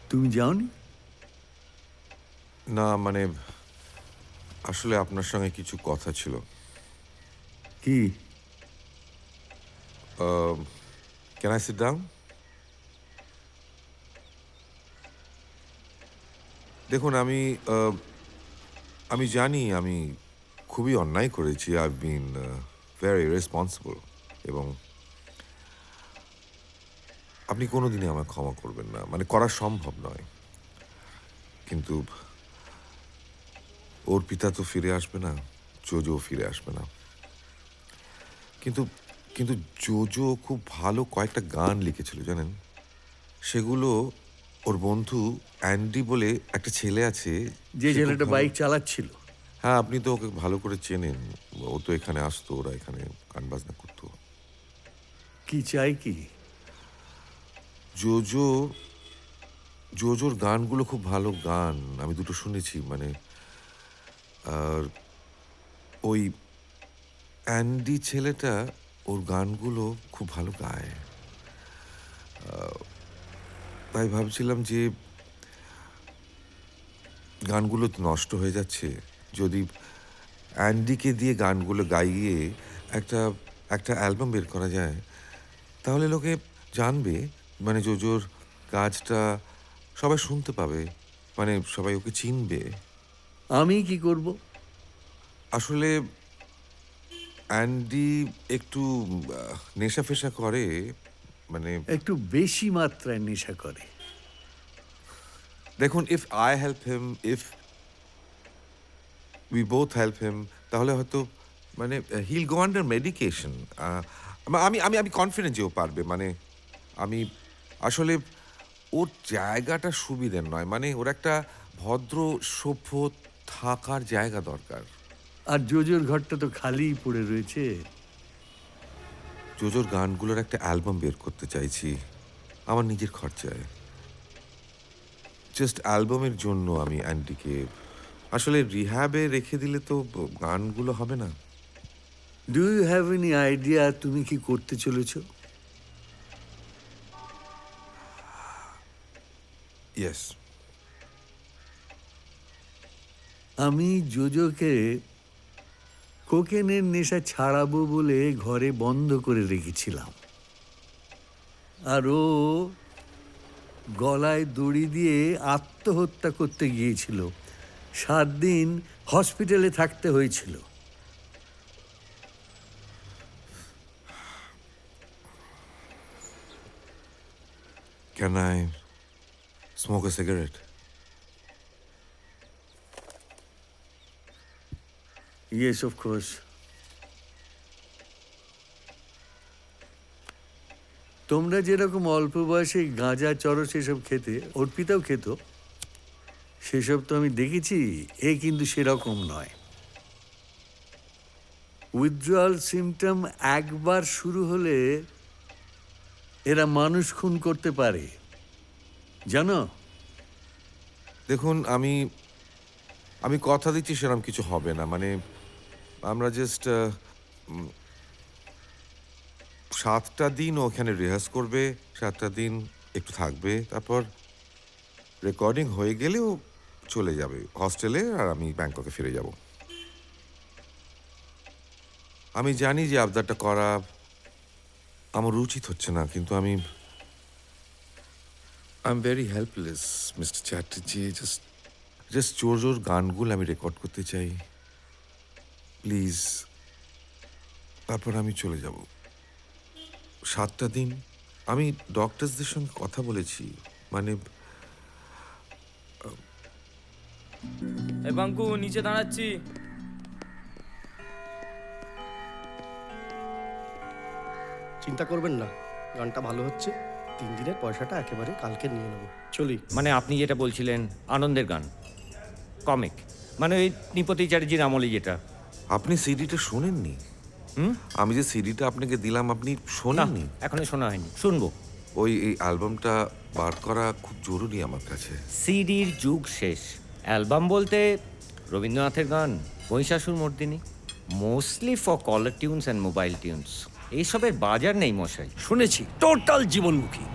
তুমি যাওনি? না মানে আসলে আপনার সঙ্গে কিছু কথা ছিল। কি? Can I sit down? দেখুন আমি জানি আমি খুবই অন্যায় করেছি। আই বিন ভেরি রেসপন্সিবল এবং আপনি কোনোদিনই আমায় ক্ষমা করবেন না। মানে করা সম্ভব নয়। কিন্তু ওর পিতা তো ফিরে আসবে না, জোজো ফিরে আসবে না। কিন্তু কিন্তু জোজো খুব ভালো কয়েকটা গান লিখেছিল জানেন? সেগুলো ওর বন্ধু অ্যান্ডি বলে একটা ছেলে আছে, যে সে খুব ছেলেটা ভালো। বাইক চালাচ্ছিল? হ্যাঁ, আপনি তো ওকে ভালো করে চেনেন। ও তো এখানে আসতো, ওরা এখানে গান বাজনা করতো। কি চাই কি? জোজো জোজোর গানগুলো খুব ভালো গান। আমি দুটো শুনেছি মানে। আর ওই অ্যান্ডি ছেলেটা ওর গানগুলো খুব ভালো গায়। তাই ভাবছিলাম যে গানগুলো তো নষ্ট হয়ে যাচ্ছে। যদি অ্যান্ডিকে দিয়ে গানগুলো গাইয়ে একটা একটা অ্যালবাম বের করা যায়, তাহলে লোকে জানবে মানে জোজোর কাজটা সবাই শুনতে পাবে। মানে সবাই ওকে চিনবে। আমি কি করব? আসলে অ্যান্ডি একটু নেশা-ফেশা করে। মানে একটু বেশি মাত্রায় নেশা করে। দেখুন, if I help him, if we both help him, তাহলে হয়তো মানে হিল গো আন্ডার মেডিকেশন। আমি আমি আমি কনফিডেন্ট যে ও পারবে। মানে আমি আসলে ওর জায়গাটা সুবিধের নয়। মানে ওর একটা ভদ্র, সভ্য থাকার জায়গা দরকার। আর জোজোর ঘরটা তো খালিই পড়ে রয়েছে। জোজোর গানগুলোর একটা অ্যালবাম বের করতে চাইছি আমার নিজের খরচায়। জাস্ট অ্যালবামের জন্য আমি অ্যান্টিকে আসলে রিহ্যাবে রেখে দিলে তো গানগুলো হবে না। Do you have any idea তুমি কি করতে চলেছ? ইয়েস। আমি জোজোকে কোকেনের নেশা ছাড়াবো বলে ঘরে বন্ধ করে রেখেছিলাম। আর ও গলায় দড়ি দিয়ে আত্মহত্যা করতে গিয়েছিল। 7 দিন হসপিটালে থাকতে হয়েছিল। Can I smoke A cigarette? Yes, of course. তোমরা যেরকম অল্প বয়সে গাঁজা, চরস এসব খেতে, অর্পিতাও খেত, সেসব তো আমি দেখেছি। এ কিন্তু সেরকম নয়। উইথড্রয়াল সিমটম একবার শুরু হলে এরা মানুষ খুন করতে পারে, জানো? দেখুন আমি আমি কথা দিচ্ছি সেরকম কিছু হবে না। মানে আমরা জাস্ট 7টা দিন ও ওখানে রিহার্স করবে, 7টা দিন একটু থাকবে, তারপর রেকর্ডিং হয়ে গেলেও চলে যাবে হস্টেলে, আর আমি ব্যাংককে ফিরে যাব। আমি জানি যে আবদারটা করা আমার উচিত হচ্ছে না, কিন্তু I am very helpless mister Chatterjee. Just জোর জোর গানগুলো আমি রেকর্ড করতে চাই, প্লিজ। তারপর আমি চলে যাব। 7টা দিন আমি ডক্টরসদের সঙ্গে কথা বলেছি। মানে এ বাঙ্কু, নিচে দাঁড়াচ্ছি। চিন্তা করবেন না, গানটা ভালো হচ্ছে। 3 দিনের পয়সাটা একেবারে কালকে নিয়ে নেব। চলি। মানে আপনি যেটা বলছিলেন আনন্দের গান, কমিক, মানে ওই নৃপতি চ্যাটার্জির আমলে যেটা। আপনি সিডিটা শোনেননি? আমি যে সিডিটা আপনাকে দিলাম আপনি না, শোনেননি? এখনো শোনা হয়নি, শুনবো। এই অ্যালবামটা বার করা খুব জরুরি আমার কাছে। সিডির যুগ শেষ। অ্যালবাম বলতে রবীন্দ্রনাথের গান, Mahishasur Mardini, mostly for caller tunes and mobile tunes. এইসবের বাজার নেই মশাই। শুনেছি টোটাল জীবনমুখী।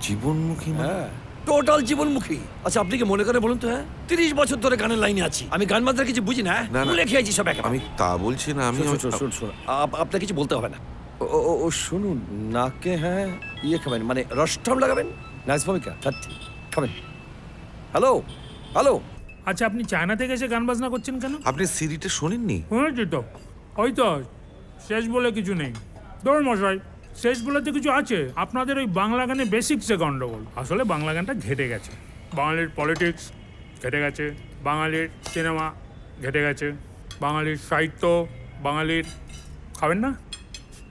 জীবনমুখী মানে? হ্যাঁ, টোটাল জীবনমুখী। আচ্ছা আপনি কি মনে করে বলুন তো, হ্যাঁ 30 বছর ধরে গানের লাইনে আছি, আমি গান বাজনা কিছু বুঝি না? না, না। ভুলে খেয়েছি সব একা। আমি তা বলছি না, আমি শুনুন, আপনার কিছু বলতে হবে না। ও শুনুন, নাকে হ্যাঁ ইয়ে খাবেন, মানে রসটাম লাগাবেন, নাচ ভূমিকা খাবেন। হ্যালো হ্যালো, আচ্ছা আপনি চায়না থেকে এসে গান বাজনা করছেন কেন? আপনি সিডিটা শোনেননি? শুনেছি তো, ওই তো শেষ বলে কিছু নেই। ধরুন মশাই, শেষ বলে তো কিছু আছে। আপনাদের ওই বাংলা গানে বেসিক্সে গন্ডগোল। আসলে বাংলা গানটা ঘেটে গেছে, বাঙালির পলিটিক্স ঘেটে গেছে, বাঙালির সিনেমা ঘেটে গেছে, বাঙালির সাহিত্য, বাঙালির খাবেন না।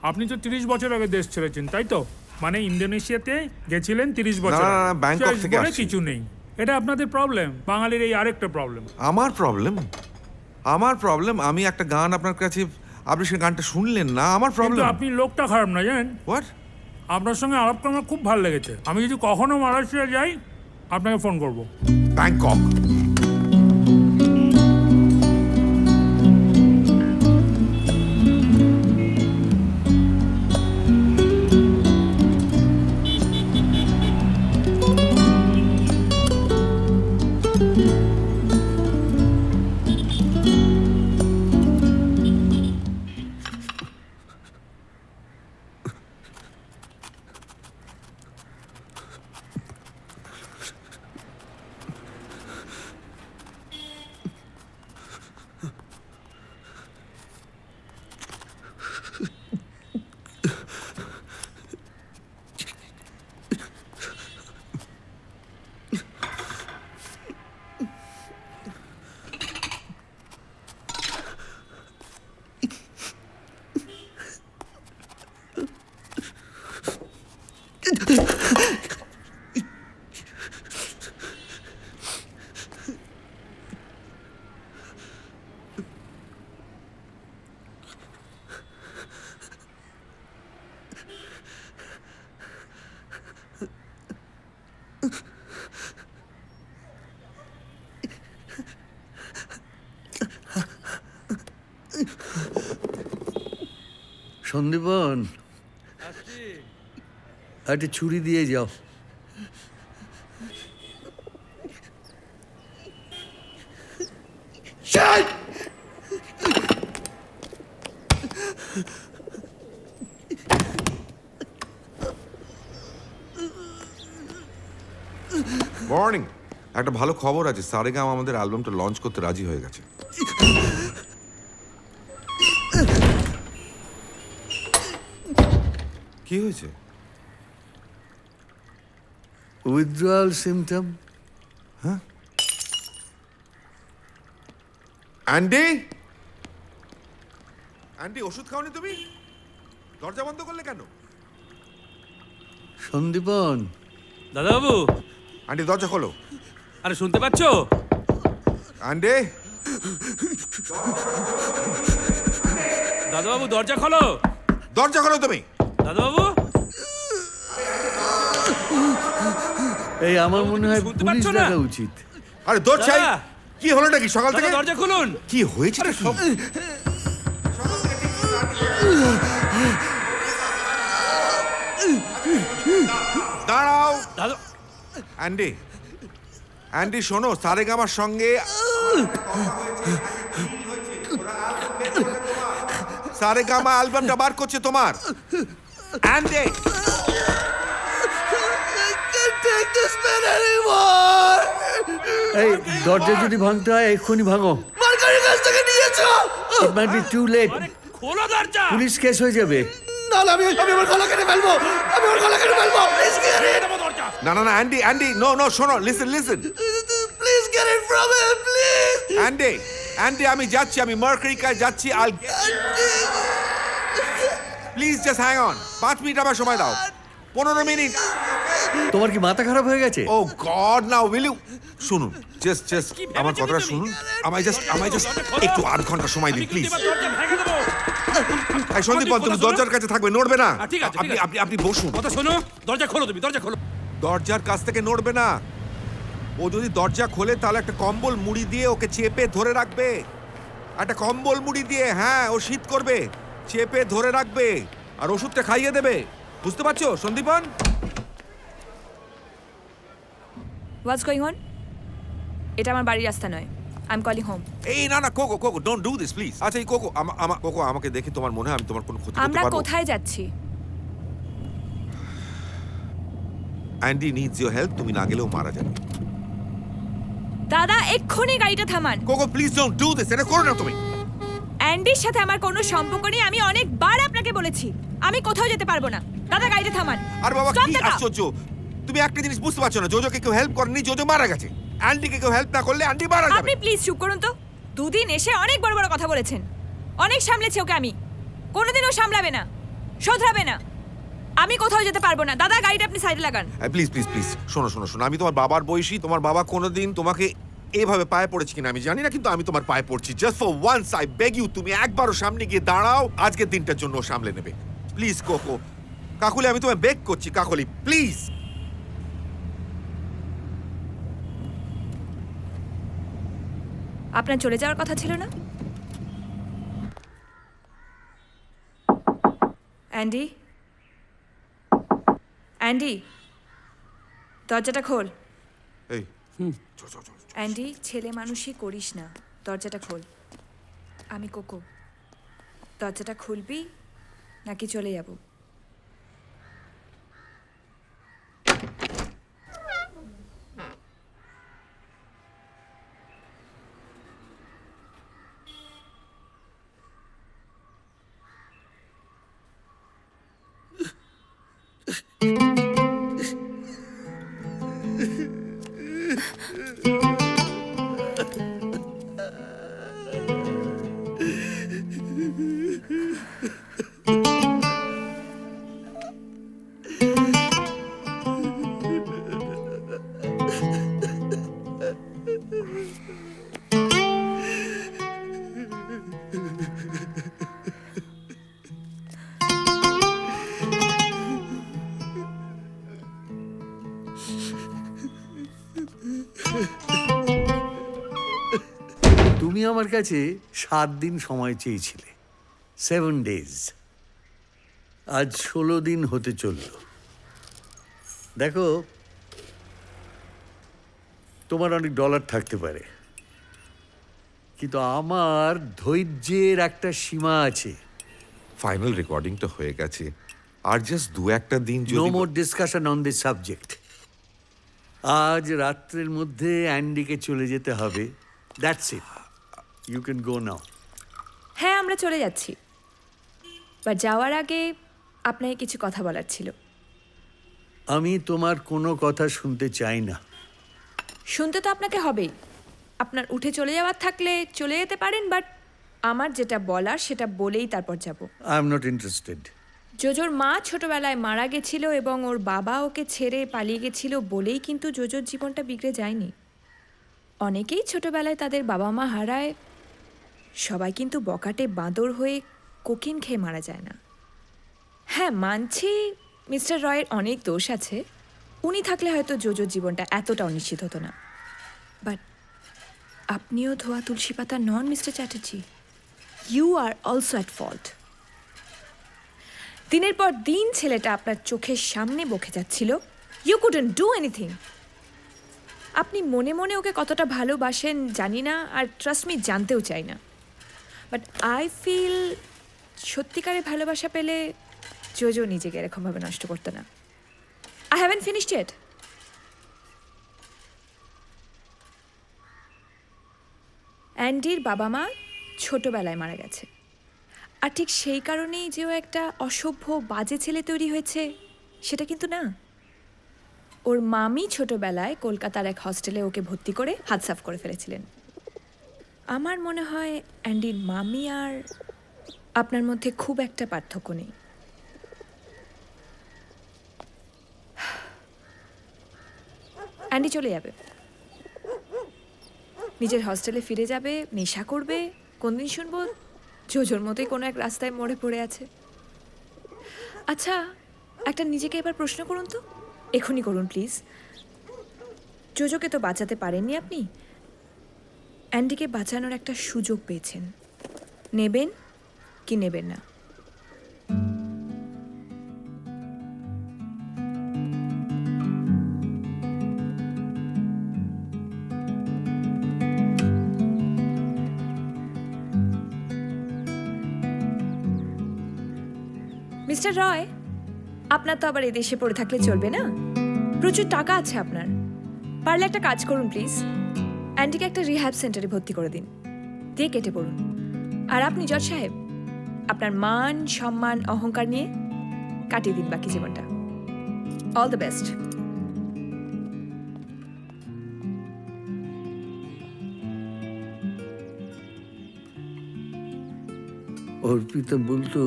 আপনি তো 30 বছর আগে দেশ ছেড়েছেন, তাই তো? মানে ইন্দোনেশিয়াতে গেছিলেন 30 বছর না, না, আগে। না, ব্যাংকক শেষ থেকে বলে আসছি। কিছু নেই। এটা আপনাদের প্রবলেম, বাঙালির এই আরেকটা প্রবলেম। আমার প্রবলেম আমি একটা গান আপনার কাছে, আপনি সে গানটা শুনলেন না, আমার কিন্তু প্রবলেম। আপনি লোকটা খারাপ না, জানেন? হোয়াট? আপনার সঙ্গে আলাপ করে আমার খুব ভালো লেগেছে। আমি যদি কখনো মালয়েশিয়া যাই আপনাকে ফোন করব। ব্যাংকক। সন্দীপন, একটা ছুরি দিয়ে যাও। মর্নিং। একটা ভালো খবর আছে, সারেগাম আমাদের অ্যালবামটা লঞ্চ করতে রাজি হয়ে গেছে। কি হয়েছে? Withdrawal symptom. অ্যান্ডি, ওষুধ খাওনি তুমি? দরজা বন্ধ করলে কেন? সন্দীপন, দাদাবাবু, আন্টি দরজা খোলো। আরে শুনতে পাচ্ছ? আন্টি, দাদাবাবু দরজা খোলো। দরজা খোলো তুমি। দাদাবাবু, এই আমার মনে হয় শুনতে পুলিশ পাচ্ছ না? ডাকা উচিত। আরে দরজা চাই। দাদা! কি হলো নাকি সকাল থেকে? দরজা খুলুন। কি হয়েছে? দাঁড়াও। দাদা, অ্যান্ডি শোনো, সারেগামার সঙ্গে সারেগামা অ্যালবামটা বার করছে তোমার। অ্যান্ডি, এই দরজা যদি ভাঙতে হয় এক্ষুনি ভাঙো। It might be too late. আরে খোলো দরজা। পুলিশ কেস হয়ে যাবে। দরজা। না অ্যান্ডি, নো শোনো, লিসেন। অ্যান্ডি আমি যাচ্ছি, আমি মার্কারিকায় যাচ্ছি। Please just hang on. 5 minute আমার সময় দাও। 15 মিনিট। তোমার কি মাথা খারাপ হয়ে গেছে? ও গড, নাও উইল ইউ শুনুন, জাস্ট কি আমার ভেবেছো কথাটা তুমি? শুনুন। আমায় জাস্ট একটু আধ ঘন্টা সময় দিন আমি প্লিজ। কিন্তু এবার দরজা ভেঙে দেবো। এই সন্দীপন, তুমি কথা শোনো। দরজার কাছে থাকবে, নড়বে না। ঠিক আছে, ঠিক আছে। আপনি বসুন। কথা শোনো, দরজা খোলো তুমি, দরজা খোলো। দরজার কাছ থেকে নড়বে না। ও যদি দরজা খোলে তাহলে একটা কম্বল মুড়ি দিয়ে ওকে চেপে ধরে রাখবে। একটা কম্বল মুড়ি দিয়ে, হ্যাঁ, ও শীত করবে, চেপে ধরে রাখবে আর ওষুধটা খাইয়ে দেবে। বুঝতে পারছো সন্দীপন? What's going on? এটা আমার বাড়ির রাস্তা নয়। I am calling home. এই না না cocoa cocoa don't do this please. আচ্ছা এই কোকো কোকো আমাকে দেখে তোমার মনে হয় আমি তোমার কোনো ক্ষতি করতে আমরা পারবো? কোথায় যাচ্ছি? অ্যান্ডি নিডস ইওর হেল্প, তুমি না গেলেও মারা যাবে। দাদা এক্ষুনি গাড়িটা থামান। Cocoa please don't do this, এটা করো না তুমি। অ্যান্ডির সাথে আমার কোনো সম্পর্ক নেই। আমি অনেকবার আপনাকে বলেছি আমি কোথাও যেতে পারবো না। দাদা গাড়িটা থামান। আর বাবা Stop কি the car! আশ্চর্য, তুমি একটা জিনিস বুঝতে পারছো না, জোজোকে কেউ হেল্প করেনি, জোজো মারা গেছে। অ্যান্ডিকে কেউ হেল্প না করলে অ্যান্ডি মারা যাবে। আপনি প্লিজ চুপ করুন তো। দুদিন এসে অনেক বড় বড় কথা বলেছেন। অনেক সামলেছি ওকে আমি, কোনোদিনও সামলাবে না, শোধরাবে না। আমি কোথাও যেতে পারবো না। দাদা গাড়িটা আপনি সাইডে লাগান। প্লিজ প্লিজ প্লিজ শোনো শোনো শোনো, আমি তোমার বাবার বয়সী, তোমার বাবা কোনোদিন তোমাকে এভাবে পায়ে পড়েছে কিনা আমি জানি না, কিন্তু আমি তোমার পায়ে পড়ছি। Just for once I beg you, তুমি একবারও সামনে গিয়ে দাঁড়াও, আজকের দিনটার জন্য ও সামলে নেবে। প্লিজ কোকো, কাকুলি আমি তোমায় বেগ করছি, কাকুলি প্লিজ। আপনার চলে যাওয়ার কথা ছিল না? অ্যান্ডি, অ্যান্ডি, দরজাটা খোল। এই চল চল চল। অ্যান্ডি, ছেলে মানুষই করিস না, দরজাটা খোল। আমি কোকো, দরজাটা খুলবি নাকি চলে যাব? তুমি আমার কাছে 7 দিন সময় চেয়েছিলে, 7 ডেজ। আজ 16 দিন হতে চলল। দেখো, তোমার অনেক ডলার থাকতে পারে, কিন্তু আমার ধৈর্যের একটা সীমা আছে। ফাইনাল রেকর্ডিংটা হয়ে গেছে, আর জাস্ট দু একটা দিন নো যদি more discussion on this subject. আজ রাত্রের মধ্যে অ্যান্ডিকে চলে যেতে হবে। That's it, you can go now. হ্যাঁ, আমরা চলে যাচ্ছি। বা যাওয়ার আগে আপনাকে কিছু কথা বলার ছিল। আমি তোমার কোনো কথা শুনতে চাই না। শুনতে তো আপনাকে হবেই। আপনার উঠে চলে যাওয়ার থাকলে চলে যেতে পারেন, বাট আমার যেটা বলার সেটা বলেই তারপর যাব। I am not interested. জোজোর মা ছোটবেলায় মারা গেছিল এবং ওর বাবা ওকে ছেড়ে পালিয়ে গেছিল বলেই কিন্তু জোজোর জীবনটা বিগড়ে যায়নি। অনেকেই ছোটবেলায় তাদের বাবা মা হারায়, সবাই কিন্তু বকাটে বাঁদর হয়ে কোকিন খেয়ে মারা যায় না। হ্যাঁ, মানছি মিস্টার রয়ের অনেক দোষ আছে। উনি থাকলে হয়তো জোজোর জীবনটা এতটা অনিশ্চিত হতো না। বাট আপনিও ধোয়া তুলসী পাতা নন, mister Chatterjee. You are also at fault. দিনের পর দিন ছেলেটা আপনার চোখের সামনে বকে যাচ্ছিল, ইউ কুডন্ট ডু এনিথিং। আপনি মনে মনে ওকে কতটা ভালোবাসেন জানি না, আর ট্রাস্ট মি জানতেও চাই না। বাট আই ফিল সত্যিকারের ভালোবাসা পেলে জোজো নিজেকে এরকমভাবে নষ্ট করতো না। I haven't finished it. অ্যান্ডির বাবা মা ছোটবেলায় মারা গেছে, আর ঠিক সেই কারণেই যে ও একটা অসভ্য বাজে ছেলে তৈরি হয়েছে সেটা কিন্তু না। ওর মামি ছোটবেলায় কলকাতার এক হস্টেলে ওকে ভর্তি করে হাত সাফ করে ফেলেছিলেন। আমার মনে হয় অ্যান্ডির মামি আর আপনার মধ্যে খুব একটা পার্থক্য নেই। অ্যান্ডি চলে যাবে, নিজের হস্টেলে ফিরে যাবে, নেশা করবে। কোনদিন শুনবো জোজোর মতোই কোনো এক রাস্তায় মরে পড়ে আছে। আচ্ছা, একটা নিজেকে এবার প্রশ্ন করুন তো, এখনই করুন প্লিজ। জোজোকে তো বাঁচাতে পারেননি আপনি, অ্যান্ডিকে বাঁচানোর একটা সুযোগ পেয়েছেন। নেবেন কি নেবেন না? মিস্টার রয়, আপনার তো আবার এদেশে পড়ে থাকলে চলবে না। প্রচুর টাকা আছে আপনার। পারলে একটা কাজ করুন প্লিজ, অ্যান্টিকে একটা রিহ্যাব সেন্টারে ভর্তি করে দিন, দিয়ে কেটে পড়ুন। আর আপনি জজ সাহেব, আপনার মান সম্মান অহংকার নিয়ে কাটিয়ে দিন বাকি জীবনটা। All the best. অর্পিতা বলতো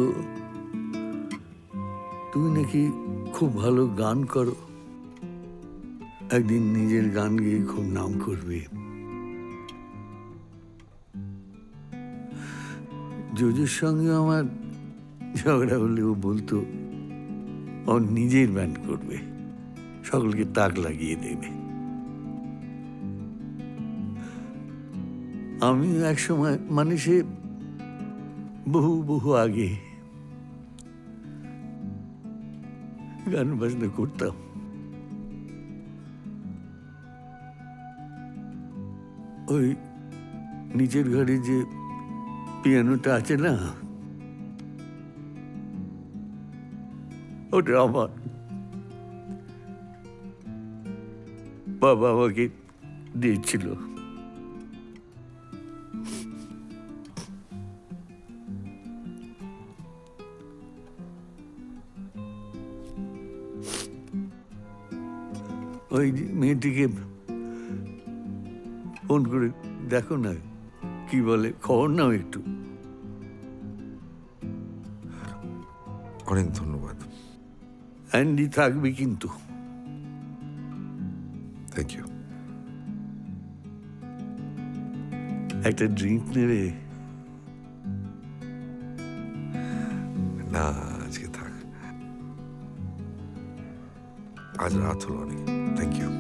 তুমি নাকি খুব ভালো গান করো, একদিন নিজের গান গেয়ে খুব নাম করবে। জোজোর সঙ্গে আমার ঝগড়া হলে ও বলতো ওর নিজের ব্যান্ড করবে, সকলকে তাক লাগিয়ে দেবে। আমিও এক সময়, মানে সে বহু বহু আগে, গান বাজনা করতাম। ওই নিচের ঘরে যে পিয়ানোটা আছে না, ওটা আমার বাবা আমাকে দিয়েছিল। ওই মেয়েটিকে ফোন করে দেখো না, কি বলে, খবর নাও একটু। অনেক ধন্যবাদ। অ্যান্ডি থাকবে কিন্তু। Thank you. একটা ড্রিঙ্ক নেবে? না, আজকে থাক, আজ রাত হলো অনেক। Thank you.